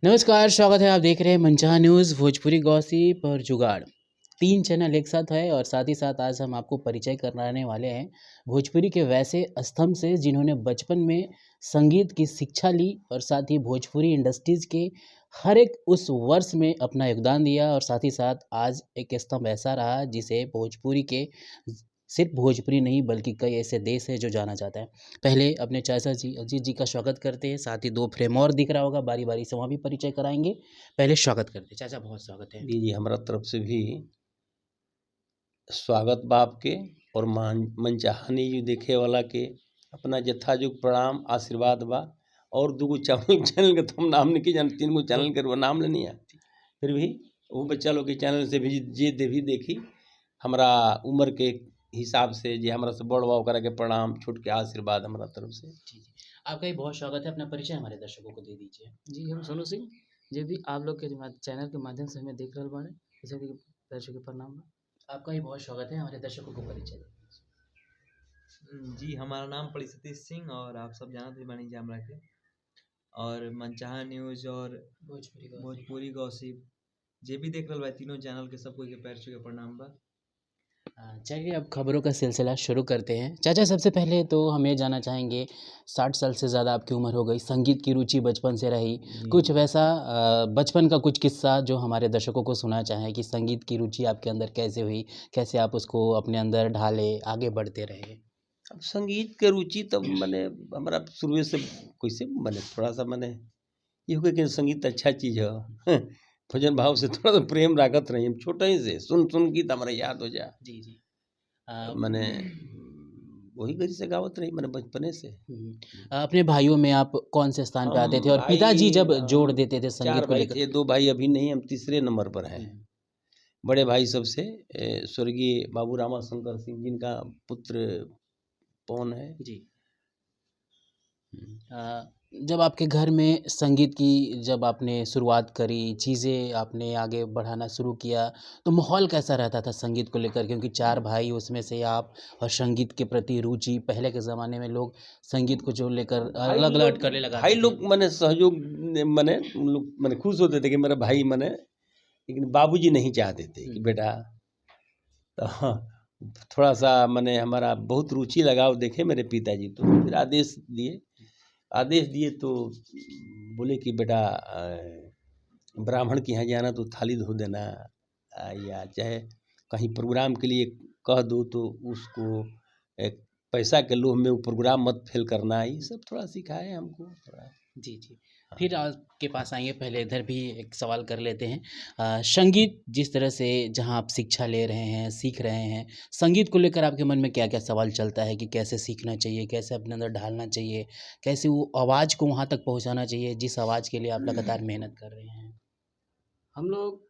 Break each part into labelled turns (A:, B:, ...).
A: नमस्कार, स्वागत है। आप देख रहे हैं मनचाहा न्यूज़, भोजपुरी गॉसिप और जुगाड़। 3 चैनल एक साथ है और साथ ही साथ आज हम आपको परिचय कराने वाले हैं भोजपुरी के वैसे स्तंभ से जिन्होंने बचपन में संगीत की शिक्षा ली और साथ ही भोजपुरी इंडस्ट्रीज़ के हर एक उस वर्ष में अपना योगदान दिया और साथ ही साथ आज एक स्तंभ ऐसा रहा जिसे भोजपुरी के सिर्फ भोजपुरी नहीं बल्कि कई ऐसे देश हैं जो जाना जाता है। पहले अपने चाचा जी अजीत जी का स्वागत करते हैं, साथ ही 2 फ्रेम और दिख रहा होगा, बारी-बारी से वहाँ भी परिचय कराएँगे। पहले स्वागत करते हैं। चाचा बहुत स्वागत है।
B: जी, हमरा तरफ से भी स्वागत बा आपके और मनचाहा न्यूज़ देखे वाला के अपना जत्थाजुग प्रणाम आशीर्वाद बा। और दूगो चैनल के तो हम नाम नहीं जान, 3 गो चैनल के नाम लेनी है, फिर भी वो बच्चा लोग के चैनल से भी जे भी देखी हमरा उम्र के हिसाब से जे हमरा से बड़ बा ओकरा के प्रणाम छूट के आशीर्वाद हमरा तरफ से।
A: जी, जी। आपका भी बहुत स्वागत है। अपना परिचय हमारे दर्शकों को दे दीजिए।
C: जी, हम सोनू सिंह। जे भी आप लोग के चैनल के माध्यम से हमें देख रहल बाड़े, उ सबके दर्शक के प्रणाम बा।
A: आपका भी बहुत स्वागत है। हमारे दर्शकों को परिचय दें।
D: जी, हमारा नाम पड़ी सतीश सिंह और आप सब जानत भी बानी जा हमरा के। और मनचाहा न्यूज़ और भोजपुरी गॉसिप जे भी देख रहल बा तीनों चैनल के सब कोई के पैर छू के प्रणाम बा।
A: चलिए अब खबरों का सिलसिला शुरू करते हैं। चाचा सबसे पहले तो हम ये जानना चाहेंगे 60 साल से ज़्यादा आपकी उम्र हो गई, संगीत की रुचि बचपन से रही। कुछ वैसा बचपन का कुछ किस्सा जो हमारे दर्शकों को सुनाना चाहें कि संगीत की रुचि आपके अंदर कैसे हुई? कैसे आप उसको अपने अंदर ढाले, आगे बढ़ते रहे?
B: अब संगीत के रुचि तब मने हमरा शुरुए से कैसे मने थोड़ा सा मने ये हो गया कि संगीत अच्छा चीज़ है। भजन भाव से थोड़ा सा प्रेम राखत रही हम छोटे ही से सुन गीत हमारा याद हो जा।
A: जी, जी।
B: मने वही गरी से गावत रही मैंने बचपने से।
A: अपने भाइयों में आप कौन से स्थान पे आते थे और पिताजी जब जोड़ देते थे संगीत
B: 4
A: को
B: भाई
A: लेकर?
B: थे, 2 भाई अभी नहीं, हम तीसरे नंबर पर हैं। बड़े भाई सबसे स्वर्गीय बाबू रामा शंकर सिंह जिनका पुत्र पवन है।
A: जी। जब आपके घर में संगीत की जब आपने शुरुआत करी, चीज़ें आपने आगे बढ़ाना शुरू किया, तो माहौल कैसा रहता था संगीत को लेकर? क्योंकि 4 भाई उसमें से आप और संगीत के प्रति रुचि पहले के ज़माने में लोग संगीत को जो लेकर अलग-अलग अटकलें लगाते
B: भाई
A: थे।
B: लोग मने सहयोग मने लोग मने खुश होते थे कि मेरा भाई मने, लेकिन बाबूजी नहीं चाहते थे कि बेटा तो थोड़ा सा मने हमारा बहुत रुचि लगाव देखे मेरे पिताजी तो फिर आदेश दिए तो बोले कि बेटा ब्राह्मण के यहाँ जाना तो थाली धो देना, या चाहे कहीं प्रोग्राम के लिए कह दो तो उसको एक पैसा के लोभ में वो प्रोग्राम मत फेल करना, ये सब थोड़ा सिखाए हमको थोड़ा।
A: जी, जी। फिर आपके पास आएँगे, पहले इधर भी एक सवाल कर लेते हैं। संगीत जिस तरह से जहाँ आप शिक्षा ले रहे हैं, सीख रहे हैं, संगीत को लेकर आपके मन में क्या-क्या सवाल चलता है कि कैसे सीखना चाहिए, कैसे अपने अंदर ढालना चाहिए, कैसे वो आवाज़ को वहाँ तक पहुँचाना चाहिए जिस आवाज़ के लिए आप लगातार मेहनत कर रहे हैं?
C: हम लोग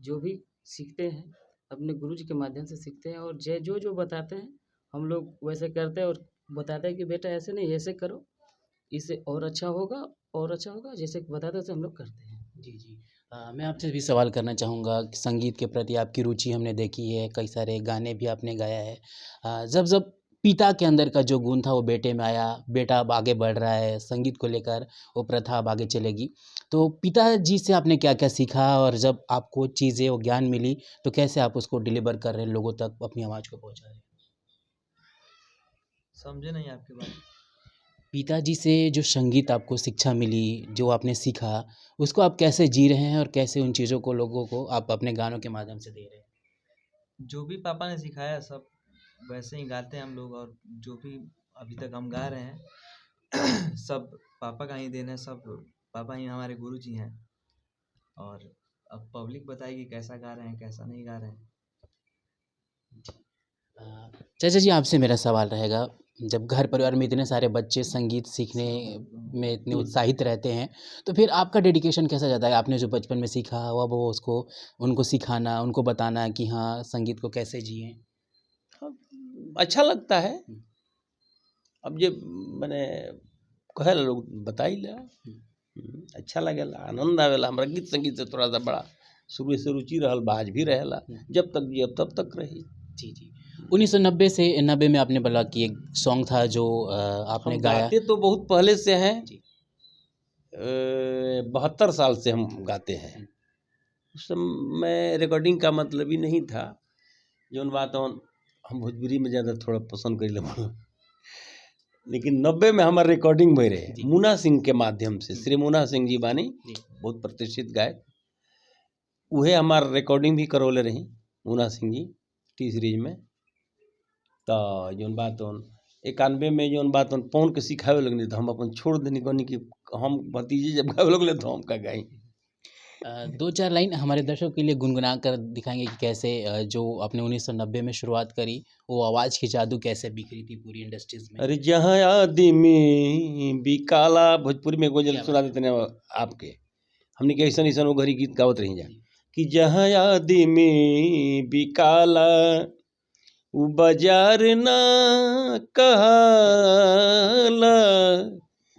C: जो भी सीखते हैं, अपने गुरुजी के माध्यम से सीखते हैं और जो बताते हैं, हम लोग वैसे करते हैं और बताते हैं कि बेटा ऐसे नहीं, ऐसे करो, इससे और अच्छा होगा, जैसे बताते हैं वैसे हम लोग करते हैं।
A: जी, जी। मैं आपसे भी सवाल करना चाहूँगा कि संगीत के प्रति आपकी रुचि हमने देखी है, कई सारे गाने भी आपने गाया है। जब जब पिता के अंदर का जो गुण था वो बेटे में आया, बेटा अब आगे बढ़ रहा है, संगीत को लेकर वो प्रथा अब आगे चलेगी। तो पिताजी से आपने क्या-क्या सीखा और जब आपको चीज़ें वो ज्ञान मिली, तो कैसे आप उसको डिलीवर कर रहे हैं, लोगों तक अपनी आवाज़ को पहुँचा रहे हैं?
D: समझे नहीं आपकी बात।
A: पिताजी से जो संगीत आपको शिक्षा मिली, जो आपने सीखा, उसको आप कैसे जी रहे हैं और कैसे उन चीज़ों को लोगों को आप अपने गानों के माध्यम से दे रहे हैं?
D: जो भी पापा ने सिखाया सब वैसे ही गाते हैं हम लोग और जो भी अभी तक हम गा रहे हैं सब पापा का ही देन है, सब पापा ही हमारे गुरुजी हैं। और अब पब्लिक बताएगी कैसा गा रहे हैं, कैसा नहीं गा रहे हैं।
A: चाचा जी आपसे मेरा सवाल रहेगा, जब घर परिवार में इतने सारे बच्चे संगीत सीखने में इतने उत्साहित रहते हैं, तो फिर आपका डेडिकेशन कैसा जाता है? आपने जो बचपन में सीखा अब वो उसको उनको सिखाना, उनको बताना कि हाँ, संगीत को कैसे जिएँ?
B: अच्छा लगता है। अब जे मने कहे लोग बताइला अच्छा लगेला, आनंद आवेला। हमरा गीत संगीत से थोड़ा सा बड़ा शुरू से रुचि रहल बा, आज भी रहेला, जब तक जियब तब तक रही।
A: जी, जी। 1990 से 90 में आपने बोला कि एक सॉन्ग था जो आपने
B: हम
A: गाया।
B: गाते तो बहुत पहले से हैं,
A: जी।
B: 72 साल से हम गाते हैं। उस समय रिकॉर्डिंग का मतलब ही नहीं था। जौन बात हम भोजपुरी में ज़्यादा थोड़ा पसंद करी बोल, लेकिन 90 में हमारे रिकॉर्डिंग भई रहे
A: जी।
B: मुन्ना सिंह के माध्यम से।
A: जी।
B: श्री मुन्ना सिंह जी बानी,
A: जी।
B: बहुत प्रतिष्ठित गायक, उहे हमार रिकॉर्डिंग भी करवले रही Munna Singh G T series में। तो जौन बात 91 में जौन बात पवन के सिखावे लगनी, तो हम अपन छोड़ देनी, कहनी कि हम भतीजे जब गावे लगले तो हम का गाई।
A: 2-4 लाइन हमारे दर्शकों के लिए गुनगुना कर दिखाएँगे कि कैसे जो आपने 1990 में शुरुआत करी, वो आवाज़ की जादू कैसे बिखरी थी पूरी इंडस्ट्रीज़ में?
B: अरे जहाँ आदमी बिकाला, भोजपुरी में गजल
A: क्या
B: सुना
A: बात
B: देते हैं आपके। हमने के ऐसा वो घरी गीत गावत रही जा
A: जी।
B: कि जहाँ आदमी बिकाला उ बाजार ना कहाला,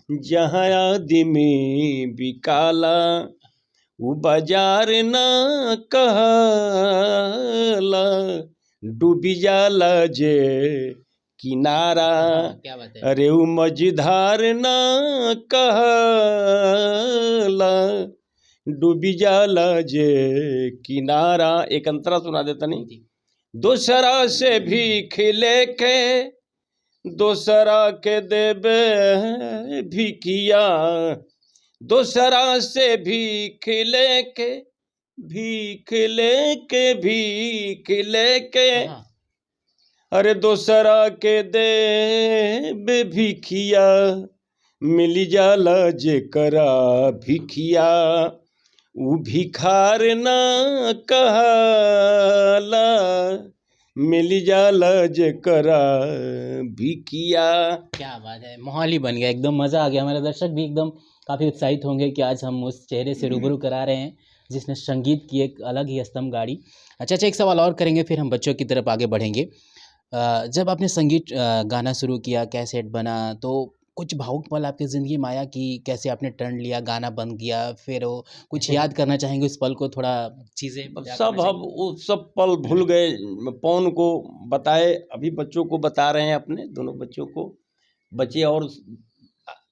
B: जहाँ आदमी बिकाला उ बाजार ना कहाला, डूबी जाला जे किनारा,
A: हाँ, क्या बात है।
B: अरे उ मझधार ना कहला, डूबी जाला जे किनारा। एक अंतरा सुना देता नहीं।
A: जी।
B: दोसरा से भी खिले के दोसरा के देबे भिकिया, दोसरा से भी खिले के भीख लेके भीख लेके,
A: हाँ।
B: अरे दोसरा के देबे भिखिया, मिली जाला जेकरा भिखिया उ भिखार ना कहला, मिली जाला जेकरा भिखिया।
A: क्या बात है! माहौल ही बन गया, एकदम मज़ा आ गया। हमारे दर्शक भी एकदम काफ़ी उत्साहित होंगे कि आज हम उस चेहरे से रूबरू करा रहे हैं, जिसने संगीत की एक अलग ही स्तंभ गाड़ी। अच्छा, एक सवाल और करेंगे, फिर हम बच्चों की तरफ आगे बढ़ेंगे। जब आपने संगीत गाना शुरू किया, कैसेट बना, तो कुछ भावुक पल आपकी ज़िंदगी में आया कि कैसे आपने टर्न लिया, गाना बन गया, फिर वो कुछ याद करना चाहेंगे उस पल को, थोड़ा चीज़ें
B: अब
A: बयाँ
B: सब
A: करना
B: अब वो सब पल भूल गए। पौन को बताए, अभी बच्चों को बता रहे हैं, अपने दोनों बच्चों को। बच्चे और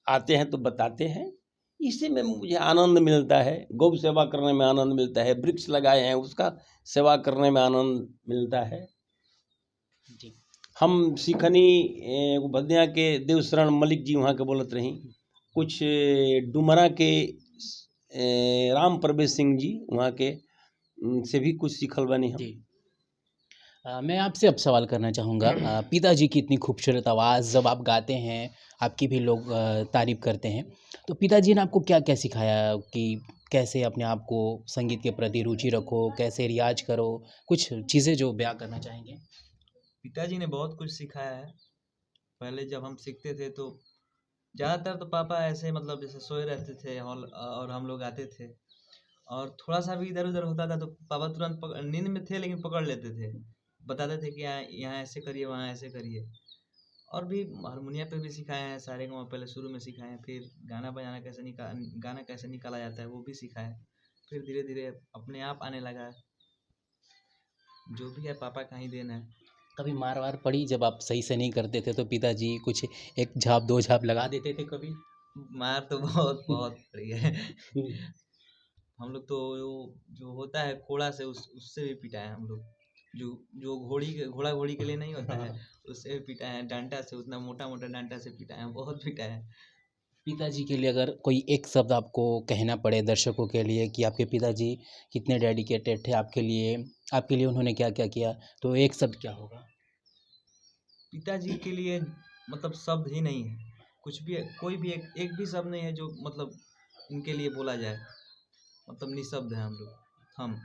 B: आते हैं तो बताते हैं। इसी में मुझे आनंद मिलता है, गौ सेवा करने में आनंद मिलता है, वृक्ष लगाए हैं उसका सेवा करने में आनंद मिलता है।
A: जी।
B: हम सीखनी बदिया के देवशरण मलिक जी वहाँ के बोलत रही, कुछ डुमरा के राम प्रवेश सिंह जी वहाँ के से भी कुछ सीखल बनी हम।
A: जी। मैं आपसे अब सवाल करना चाहूँगा, पिताजी की इतनी खूबसूरत आवाज़, जब आप गाते हैं, आपकी भी लोग तारीफ़ करते हैं, तो पिताजी ने आपको क्या-क्या सिखाया कि कैसे अपने आप को संगीत के प्रति रुचि रखो, कैसे रियाज़ करो? कुछ चीज़ें जो बयाँ करना चाहेंगे?
D: पिताजी ने बहुत कुछ सिखाया है। पहले जब हम सीखते थे तो ज़्यादातर तो पापा ऐसे मतलब जैसे सोए रहते थे और हम लोग आते थे, और थोड़ा-सा भी इधर-उधर होता था तो पापा तुरंत नींद में थे लेकिन पकड़ लेते थे। बताते थे कि यहाँ यहाँ ऐसे करिए, वहाँ ऐसे करिए। और भी हारमोनिया पे भी सिखाए हैं, सारेगामा पहले शुरू में सिखाए हैं, फिर गाना कैसे निकाला जाता है वो भी सिखाया है। फिर धीरे-धीरे अपने आप आने लगा है। जो भी है पापा का ही देन है।
A: कभी मार-वार पड़ी जब आप सही से नहीं करते थे, तो पिताजी कुछ 1 झाप 2 झाप लगा देते थे कभी?
D: मार तो बहुत बहुत पड़ी है। हम लोग तो जो होता है कोड़ा से उससे भी पिटा है हम लोग। जो जो घोड़ा घोड़ी के लिए नहीं होता है, उससे भी पिटा है। डांटा से, उतना मोटा-मोटा डांटा से पिटा है, बहुत पिटा है।
A: पिताजी के लिए अगर कोई एक शब्द आपको कहना पड़े दर्शकों के लिए कि आपके पिताजी कितने डेडिकेटेड थे आपके लिए उन्होंने क्या-क्या किया, तो एक शब्द क्या होगा?
D: पिताजी के लिए मतलब शब्द ही नहीं है। कुछ भी कोई भी एक भी शब्द नहीं है जो मतलब इनके लिए बोला जाए। मतलब निःशब्द हैं हम लोग, हम।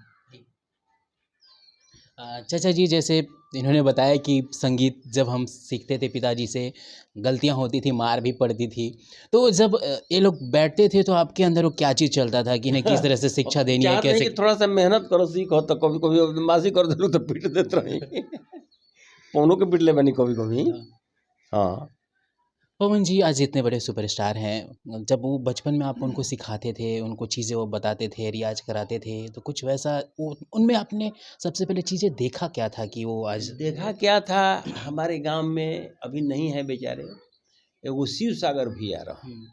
A: चाचा जी, जैसे इन्होंने बताया कि संगीत जब हम सीखते थे पिताजी से, गलतियाँ होती थी, मार भी पड़ती थी। तो जब ये लोग बैठते थे तो आपके अंदर वो क्या चीज़ चलता था कि इन्हें किस तरह से शिक्षा देनी है,
B: चाहते हैं
A: कैसे?
B: कि थोड़ा सा मेहनत करो, सीखो, तो कभी कभी बदमाशी कर दिलो तो पीट देते रही। पौनों के पिटले बनी कभी कभी। हाँ।
A: पवन जी आज इतने बड़े सुपरस्टार हैं, जब वो बचपन में आप उनको सिखाते थे, उनको चीज़ें वो बताते थे, रियाज़ कराते थे, तो कुछ वैसा वो उनमें आपने सबसे पहले चीज़ें देखा क्या था कि वो आज
B: देखा क्या था, हमारे गांव में अभी नहीं है बेचारे, एगो शिव सागर भी आ रहा।
A: हुँ,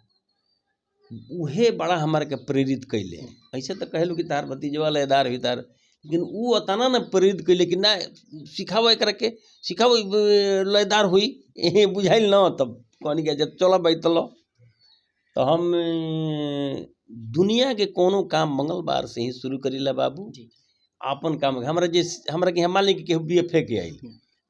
B: उहे बड़ा हमारे के प्रेरित कैले। ऐसे तो कहलू कि तार भतीजवा लयदार हुई तार, लेकिन ऊ अतना न प्रेरित कैले कि ना सिखाओ एकरा के, सिखाओ लयदार हुई बुझाइल न। तब कहनी कि जब चलो भाई चलो। तो हम दुनिया के कोनो काम मंगलवार से ही शुरू करीला बाबू।
A: जी।
B: आपन काम हमरा के यहाँ मान ली कि केहू BFA के आइल,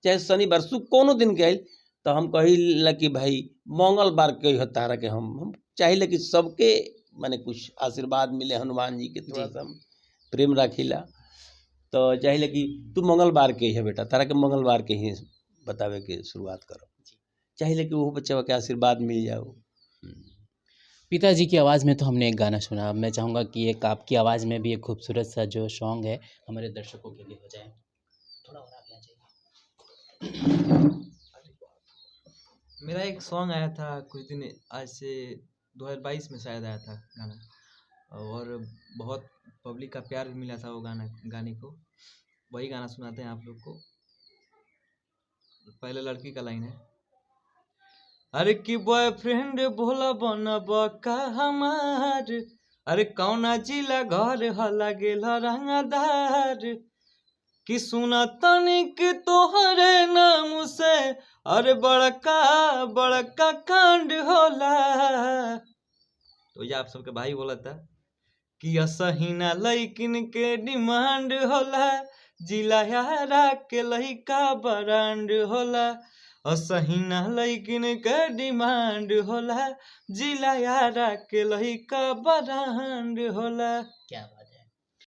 B: चाहे शनिवार शुक्र कोनो दिन के आइल, तो हम कहिला कि भाई मंगलवार के तारा के हम चाहिए कि सबके माने कुछ आशीर्वाद मिले, हनुमान जी के थोड़ा सा हम प्रेम राखिला। तो चाहिए कि तू मंगलवार के है बेटा, तारा के मंगलवार के ही बतावे के शुरुआत करो, चाहिए कि वो बच्चा के आशीर्वाद मिल जाओ।
A: पिताजी की आवाज़ में तो हमने एक गाना सुना, अब मैं चाहूँगा कि एक आपकी आवाज़ में भी एक खूबसूरत सा जो सॉन्ग है हमारे दर्शकों के लिए हो जाए। थोड़ा और आगे आ जाइए।
D: मेरा एक सॉन्ग आया था कुछ दिन आज से 2022 में शायद आया था गाना, और बहुत पब्लिक का प्यार भी मिला था वो गाने को। वही गाना सुनाते हैं आप लोग को। पहले लड़की का लाइन है, अरे कि बॉयफ्रेंड भोला बनब का हमार, अरे कौना जिला घर हला गेल रंगदार, कि सुना तनिक तोहरे नाम से अरे बड़का बड़का कांड होला। तो ये आप सबके भाई बोला था कि असहीना लइकिन के डिमांड होला, जिला यारा के लइका ब्रांड होला, असहीना लइकिन के डिमांड होला, जिला यारा के लइका ब्रांड होला।
A: क्या